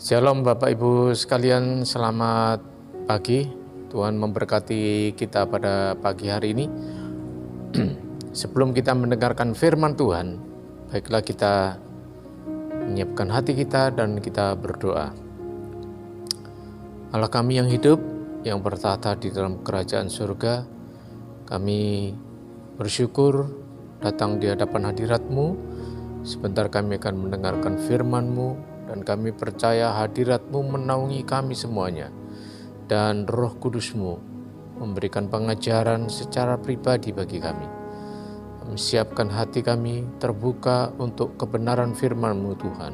Shalom Bapak Ibu sekalian, selamat pagi. Tuhan memberkati kita pada pagi hari ini. Sebelum kita mendengarkan firman Tuhan, baiklah kita menyiapkan hati kita dan kita berdoa. Allah kami yang hidup, yang bertata di dalam kerajaan surga, kami bersyukur datang di hadapan hadirat-Mu. Sebentar kami akan mendengarkan firman-Mu, dan kami percaya hadirat-Mu menaungi kami semuanya, dan Roh Kudus-Mu memberikan pengajaran secara pribadi bagi kami. Kami siapkan hati kami terbuka untuk kebenaran firman-Mu Tuhan,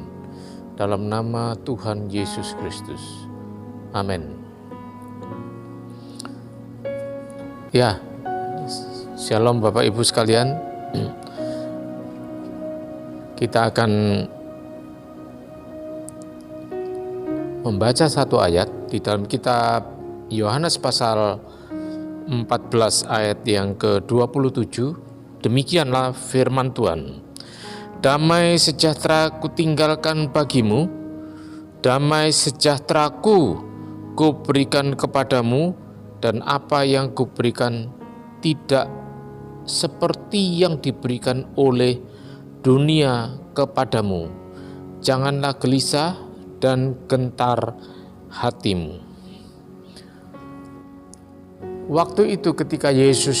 dalam nama Tuhan Yesus Kristus. Amin. Ya, shalom Bapak Ibu sekalian. Kita akan membaca satu ayat di dalam kitab Yohanes pasal 14 ayat yang ke-27. Demikianlah firman Tuhan. Damai sejahtera kutinggalkan bagimu, damai sejahteraku kuberikan kepadamu, dan apa yang kuberikan tidak seperti yang diberikan oleh dunia kepadamu. Janganlah gelisah dan gentar hatimu. Waktu itu ketika Yesus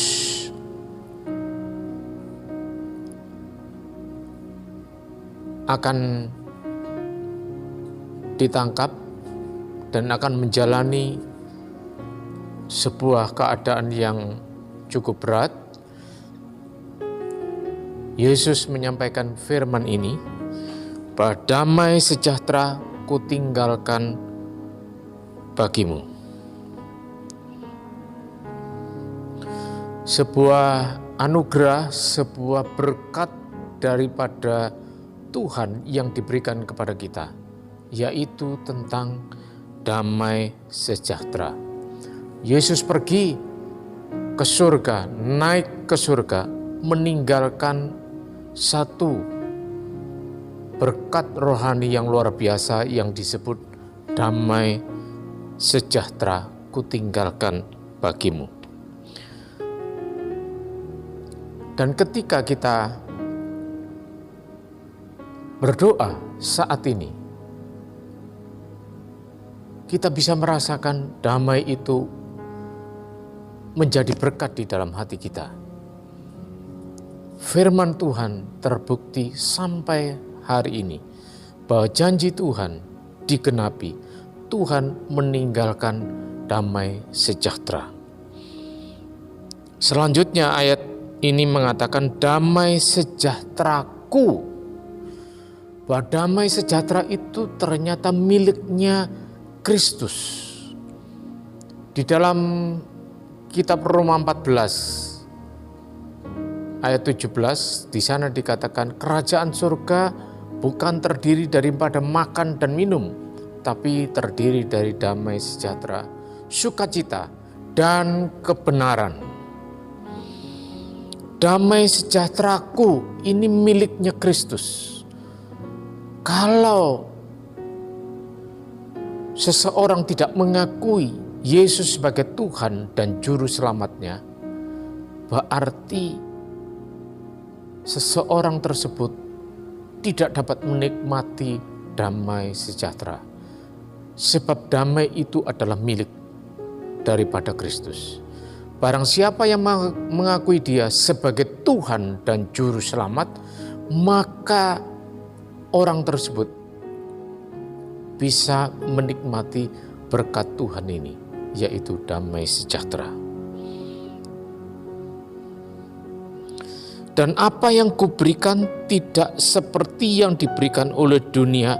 akan ditangkap dan akan menjalani sebuah keadaan yang cukup berat, Yesus menyampaikan firman ini, bahwa damai sejahtera kutinggalkan bagimu. Sebuah anugerah, sebuah berkat daripada Tuhan yang diberikan kepada kita, yaitu tentang damai sejahtera. Yesus pergi ke surga, naik ke surga, meninggalkan satu berkat rohani yang luar biasa yang disebut damai sejahtera kutinggalkan bagimu. Dan ketika kita berdoa saat ini, kita bisa merasakan damai itu menjadi berkat di dalam hati kita. Firman Tuhan terbukti sampai hari ini bahwa janji Tuhan digenapi. Tuhan meninggalkan damai sejahtera. Selanjutnya ayat ini mengatakan damai sejahteraku. Bahwa damai sejahtera itu ternyata miliknya Kristus. Di dalam kitab Roma 14 ayat 17, di sana dikatakan kerajaan surga bukan terdiri daripada makan dan minum, tapi terdiri dari damai sejahtera, sukacita, dan kebenaran. Damai sejahteraku ini miliknya Kristus. Kalau seseorang tidak mengakui Yesus sebagai Tuhan dan Juru Selamatnya, berarti seseorang tersebut tidak dapat menikmati damai sejahtera. Sebab damai itu adalah milik daripada Kristus. Barang siapa yang mengakui Dia sebagai Tuhan dan Juru Selamat, maka orang tersebut bisa menikmati berkat Tuhan ini, yaitu damai sejahtera. Dan apa yang kuberikan tidak seperti yang diberikan oleh dunia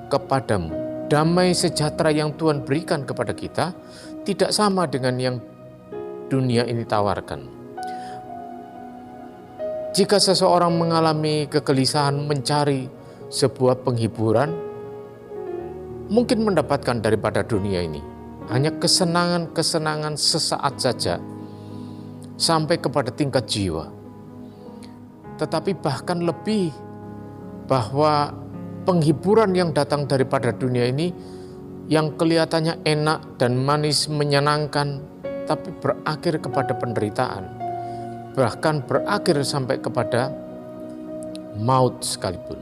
kepadamu. Damai sejahtera yang Tuhan berikan kepada kita tidak sama dengan yang dunia ini tawarkan. Jika seseorang mengalami kegelisahan mencari sebuah penghiburan, mungkin mendapatkan daripada dunia ini hanya kesenangan-kesenangan sesaat saja, sampai kepada tingkat jiwa. Tetapi bahkan lebih, bahwa penghiburan yang datang daripada dunia ini yang kelihatannya enak dan manis menyenangkan, tapi berakhir kepada penderitaan, bahkan berakhir sampai kepada maut sekalipun.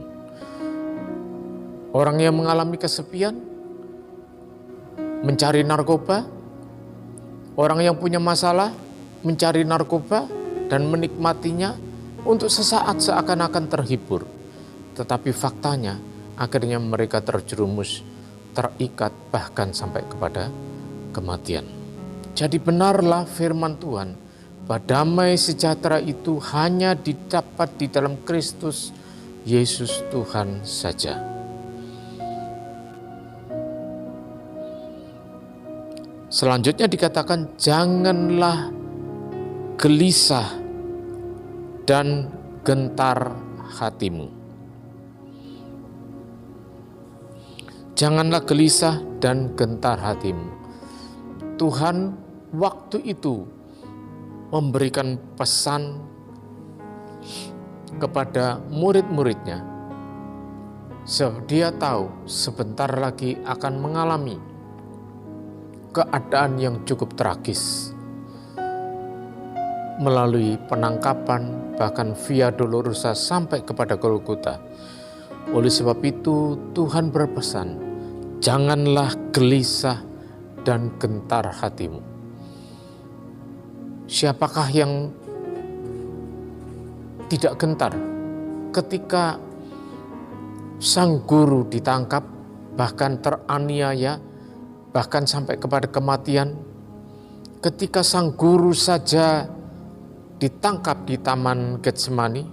Orang yang mengalami kesepian, mencari narkoba, orang yang punya masalah, mencari narkoba dan menikmatinya untuk sesaat seakan-akan terhibur. Tetapi faktanya, akhirnya mereka terjerumus, terikat, bahkan sampai kepada kematian. Jadi benarlah firman Tuhan, bahwa damai sejahtera itu hanya didapat di dalam Kristus Yesus Tuhan saja. Selanjutnya dikatakan, janganlah gelisah dan gentar hatimu. Janganlah gelisah dan gentar hatimu. Tuhan waktu itu memberikan pesan kepada murid-muridnya. Dia tahu sebentar lagi akan mengalami keadaan yang cukup tragis. Melalui penangkapan, bahkan via dolorosa sampai kepada Golgota. Oleh sebab itu Tuhan berpesan, janganlah gelisah dan gentar hatimu. Siapakah yang tidak gentar ketika sang guru ditangkap, bahkan teraniaya, bahkan sampai kepada kematian? Ketika sang guru saja ditangkap di Taman Getsemani,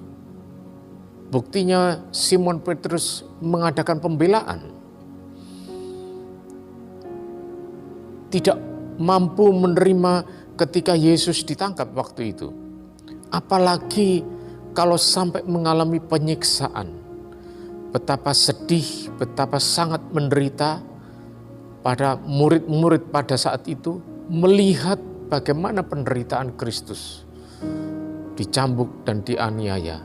buktinya Simon Petrus mengadakan pembelaan. Tidak mampu menerima ketika Yesus ditangkap waktu itu. Apalagi kalau sampai mengalami penyiksaan. Betapa sedih, betapa sangat menderita pada murid-murid pada saat itu melihat bagaimana penderitaan Kristus. Dicambuk dan dianiaya,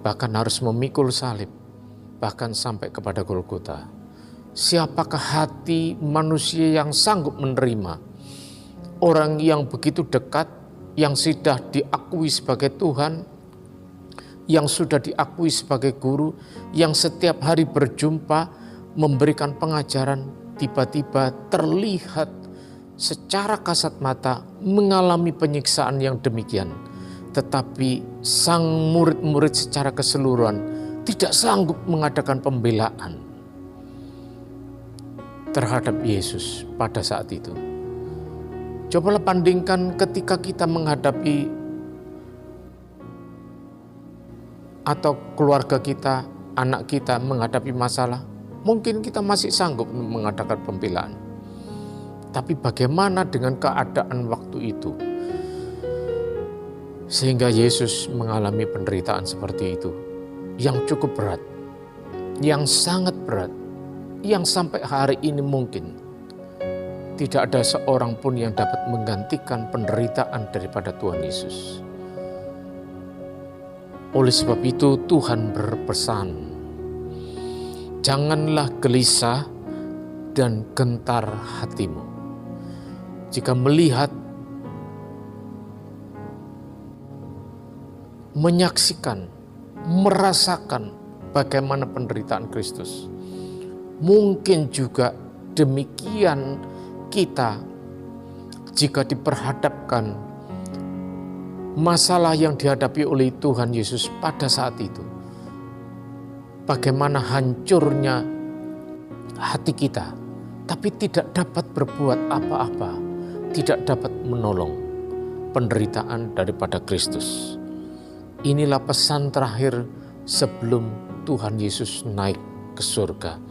bahkan harus memikul salib, bahkan sampai kepada Golgota. Siapakah hati manusia yang sanggup menerima orang yang begitu dekat, yang sudah diakui sebagai Tuhan, yang sudah diakui sebagai guru, yang setiap hari berjumpa, memberikan pengajaran, tiba-tiba terlihat secara kasat mata mengalami penyiksaan yang demikian. Tetapi sang murid-murid secara keseluruhan tidak sanggup mengadakan pembelaan terhadap Yesus pada saat itu. Cobalah bandingkan ketika kita menghadapi atau keluarga kita, anak kita menghadapi masalah, mungkin kita masih sanggup mengadakan pembelaan. Tapi bagaimana dengan keadaan waktu itu? Sehingga Yesus mengalami penderitaan seperti itu, yang cukup berat, yang sangat berat, yang sampai hari ini mungkin tidak ada seorang pun yang dapat menggantikan penderitaan daripada Tuhan Yesus. Oleh sebab itu Tuhan berpesan, janganlah gelisah dan gentar hatimu. Jika melihat, menyaksikan, merasakan bagaimana penderitaan Kristus. Mungkin juga demikian kita jika diperhadapkan masalah yang dihadapi oleh Tuhan Yesus pada saat itu. Bagaimana hancurnya hati kita, tapi tidak dapat berbuat apa-apa, tidak dapat menolong penderitaan daripada Kristus. Inilah pesan terakhir sebelum Tuhan Yesus naik ke surga.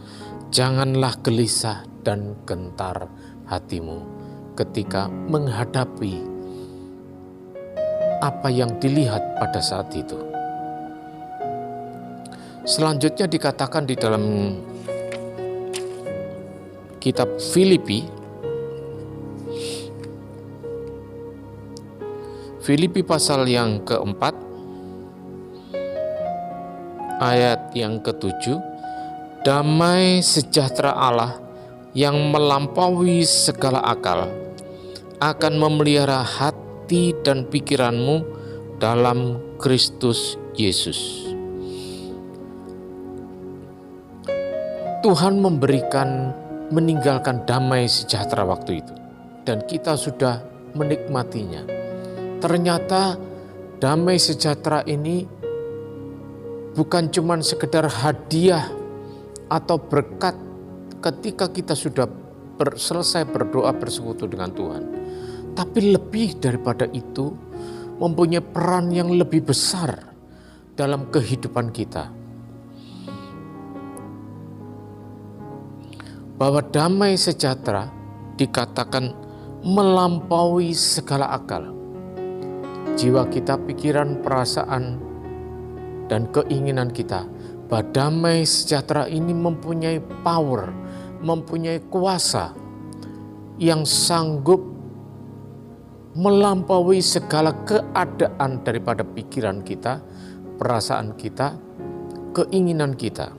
Janganlah gelisah dan gentar hatimu ketika menghadapi apa yang dilihat pada saat itu. Selanjutnya dikatakan di dalam kitab Filipi pasal yang keempat, ayat yang ke-7, damai sejahtera Allah yang melampaui segala akal akan memelihara hati dan pikiranmu dalam Kristus Yesus. Tuhan meninggalkan damai sejahtera waktu itu, dan kita sudah menikmatinya. Ternyata damai sejahtera ini bukan cuma sekedar hadiah atau berkat ketika kita sudah selesai berdoa bersekutu dengan Tuhan. Tapi lebih daripada itu, mempunyai peran yang lebih besar dalam kehidupan kita. Bahwa damai sejahtera dikatakan melampaui segala akal. Jiwa kita, pikiran, perasaan, dan keinginan kita. Bahwa damai sejahtera ini mempunyai power, mempunyai kuasa yang sanggup melampaui segala keadaan daripada pikiran kita, perasaan kita, keinginan kita.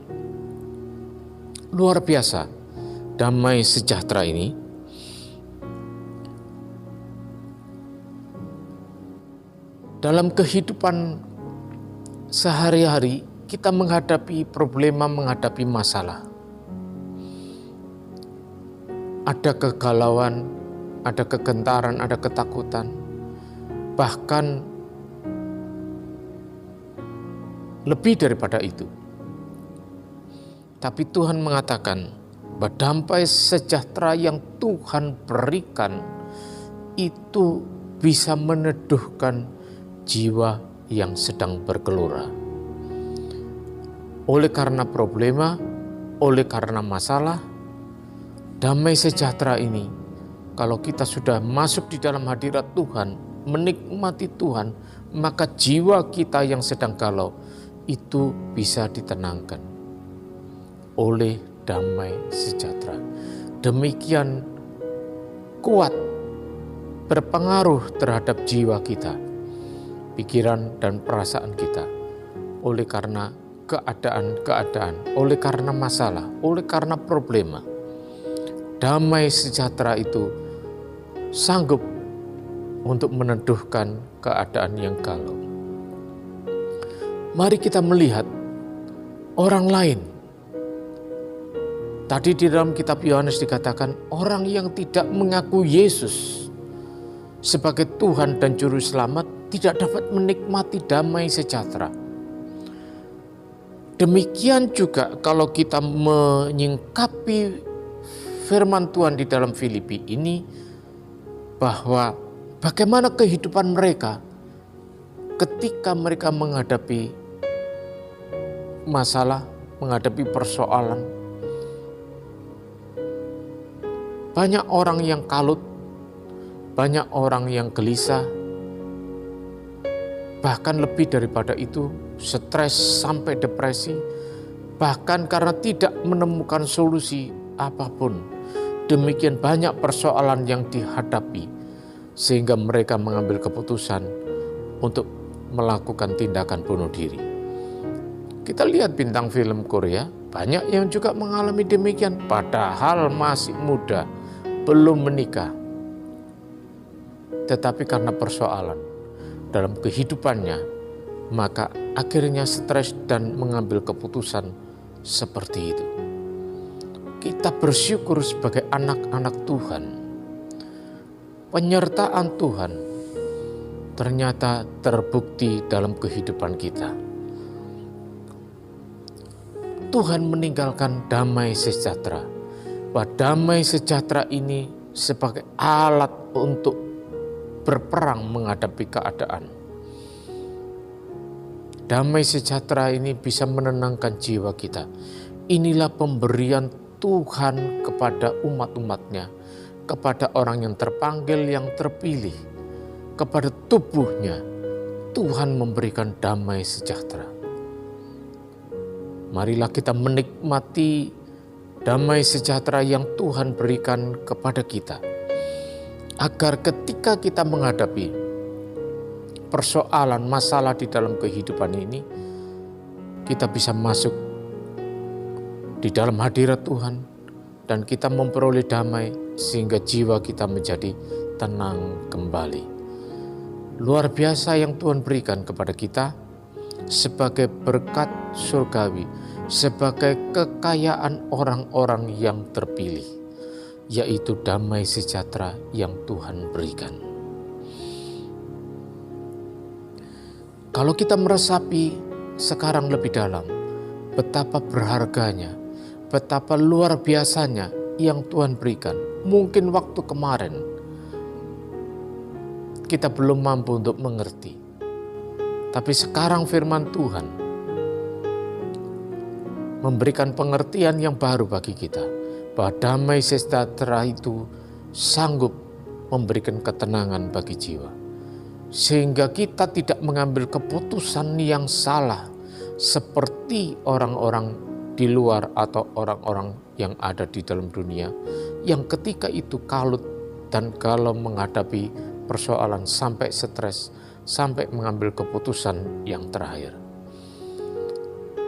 Luar biasa, damai sejahtera ini dalam kehidupan sehari-hari kita menghadapi problema, menghadapi masalah. Ada kegalauan, ada kegentaran, ada ketakutan, bahkan lebih daripada itu. Tapi Tuhan mengatakan bahwa damai sejahtera yang Tuhan berikan itu bisa meneduhkan jiwa yang sedang bergelora. Oleh karena problema, oleh karena masalah, damai sejahtera ini, kalau kita sudah masuk di dalam hadirat Tuhan, menikmati Tuhan, maka jiwa kita yang sedang galau itu bisa ditenangkan oleh damai sejahtera. Demikian kuat berpengaruh terhadap jiwa kita, pikiran dan perasaan kita, oleh karena keadaan-keadaan, oleh karena masalah, oleh karena problema. Damai sejahtera itu sanggup untuk meneduhkan keadaan yang galau. Mari kita melihat orang lain. Tadi di dalam kitab Yohanes dikatakan orang yang tidak mengaku Yesus sebagai Tuhan dan Juru Selamat tidak dapat menikmati damai sejahtera. Demikian juga kalau kita menyingkapi firman Tuhan di dalam Filipi ini, bahwa bagaimana kehidupan mereka ketika mereka menghadapi masalah, menghadapi persoalan. Banyak orang yang kalut, banyak orang yang gelisah, bahkan lebih daripada itu, stres sampai depresi, bahkan karena tidak menemukan solusi apapun. Demikian banyak persoalan yang dihadapi, sehingga mereka mengambil keputusan untuk melakukan tindakan bunuh diri. Kita lihat bintang film Korea, banyak yang juga mengalami demikian, padahal masih muda, belum menikah. Tetapi karena persoalan dalam kehidupannya, maka akhirnya stres dan mengambil keputusan seperti itu. Kita bersyukur sebagai anak-anak Tuhan. Penyertaan Tuhan ternyata terbukti dalam kehidupan kita. Tuhan meninggalkan damai sejahtera. Bahwa damai sejahtera ini sebagai alat untuk berperang menghadapi keadaan. Damai sejahtera ini bisa menenangkan jiwa kita. Inilah pemberian Tuhan kepada umat-umatnya, kepada orang yang terpanggil, yang terpilih, kepada tubuhnya. Tuhan memberikan damai sejahtera. Marilah kita menikmati damai sejahtera yang Tuhan berikan kepada kita, agar ketika kita menghadapi persoalan, masalah di dalam kehidupan ini, kita bisa masuk di dalam hadirat Tuhan, dan kita memperoleh damai sehingga jiwa kita menjadi tenang kembali. Luar biasa yang Tuhan berikan kepada kita sebagai berkat surgawi, sebagai kekayaan orang-orang yang terpilih, yaitu damai sejahtera yang Tuhan berikan. Kalau kita meresapi sekarang lebih dalam, betapa berharganya, betapa luar biasanya yang Tuhan berikan. Mungkin waktu kemarin kita belum mampu untuk mengerti. Tapi sekarang firman Tuhan memberikan pengertian yang baru bagi kita. Bahwa damai sejahtera itu sanggup memberikan ketenangan bagi jiwa. Sehingga kita tidak mengambil keputusan yang salah seperti orang-orang di luar atau orang-orang yang ada di dalam dunia. Yang ketika itu kalut dan galau menghadapi persoalan sampai stres, sampai mengambil keputusan yang terakhir.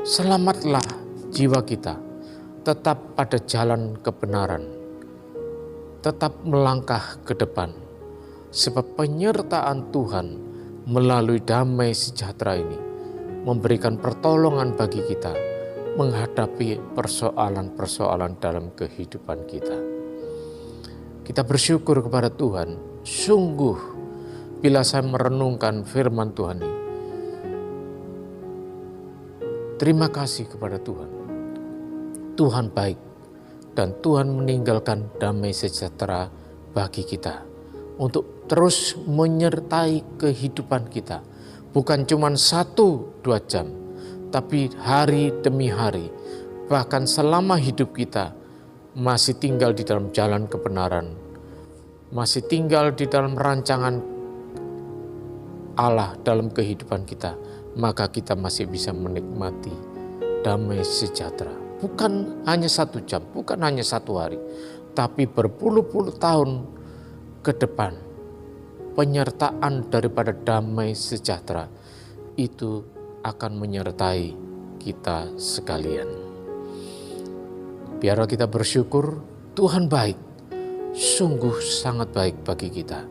Selamatlah jiwa kita, tetap pada jalan kebenaran, tetap melangkah ke depan, sebab penyertaan Tuhan melalui damai sejahtera ini memberikan pertolongan bagi kita menghadapi persoalan-persoalan dalam kehidupan kita. Kita bersyukur kepada Tuhan. Sungguh, bila saya merenungkan firman Tuhan ini, terima kasih kepada Tuhan. Tuhan baik dan Tuhan meninggalkan damai sejahtera bagi kita untuk terus menyertai kehidupan kita. Bukan cuma 1-2 jam, tapi hari demi hari, bahkan selama hidup kita masih tinggal di dalam jalan kebenaran, masih tinggal di dalam rancangan Allah dalam kehidupan kita, maka kita masih bisa menikmati damai sejahtera. Bukan hanya 1 jam, bukan hanya 1 hari, tapi berpuluh-puluh tahun ke depan. Penyertaan daripada damai sejahtera itu akan menyertai kita sekalian. Biarlah kita bersyukur, Tuhan baik, sungguh sangat baik bagi kita,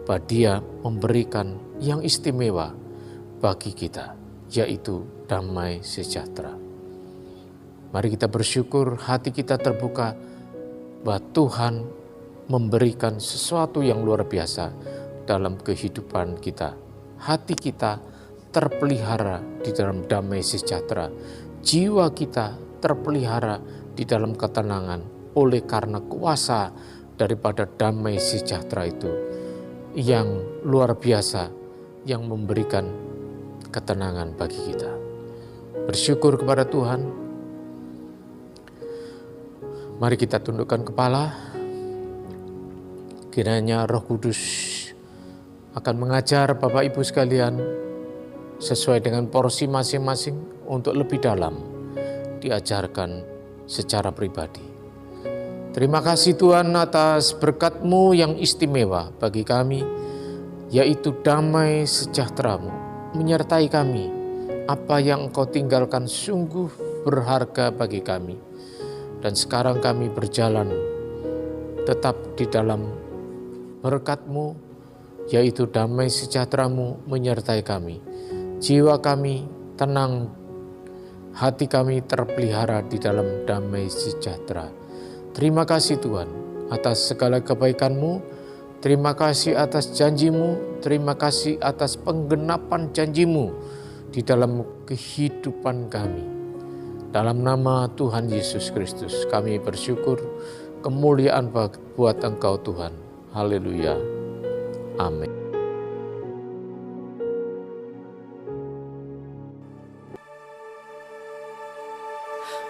bahwa Dia memberikan yang istimewa bagi kita, yaitu damai sejahtera. Mari kita bersyukur, hati kita terbuka bahwa Tuhan memberikan sesuatu yang luar biasa dalam kehidupan kita. Hati kita terpelihara di dalam damai sejahtera. Jiwa kita terpelihara di dalam ketenangan oleh karena kuasa daripada damai sejahtera itu yang luar biasa, yang memberikan ketenangan bagi kita. Bersyukur kepada Tuhan. Mari kita tundukkan kepala. Kiranya Roh Kudus akan mengajar Bapak Ibu sekalian sesuai dengan porsi masing-masing untuk lebih dalam diajarkan secara pribadi. Terima kasih Tuhan atas berkat-Mu yang istimewa bagi kami, yaitu damai sejahtera-Mu menyertai kami. Apa yang Engkau tinggalkan sungguh berharga bagi kami. Dan sekarang kami berjalan tetap di dalam berkat-Mu, yaitu damai sejahtera-Mu menyertai kami. Jiwa kami tenang, hati kami terpelihara di dalam damai sejahtera. Terima kasih Tuhan atas segala kebaikan-Mu, terima kasih atas janji-Mu, terima kasih atas penggenapan janji-Mu di dalam kehidupan kami. Dalam nama Tuhan Yesus Kristus kami bersyukur, kemuliaan buat Engkau Tuhan. Haleluya. Amin.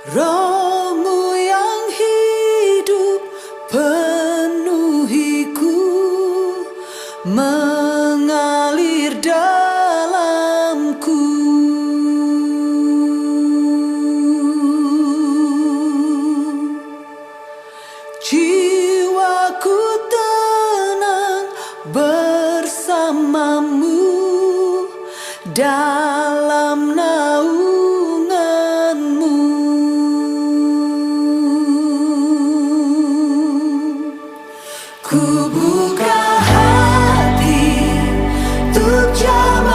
Roh-Mu yang hidup penuhiku, mengalir dalamku. Jiwaku tenang bersamamu dalam naungan-Mu. untuk zaman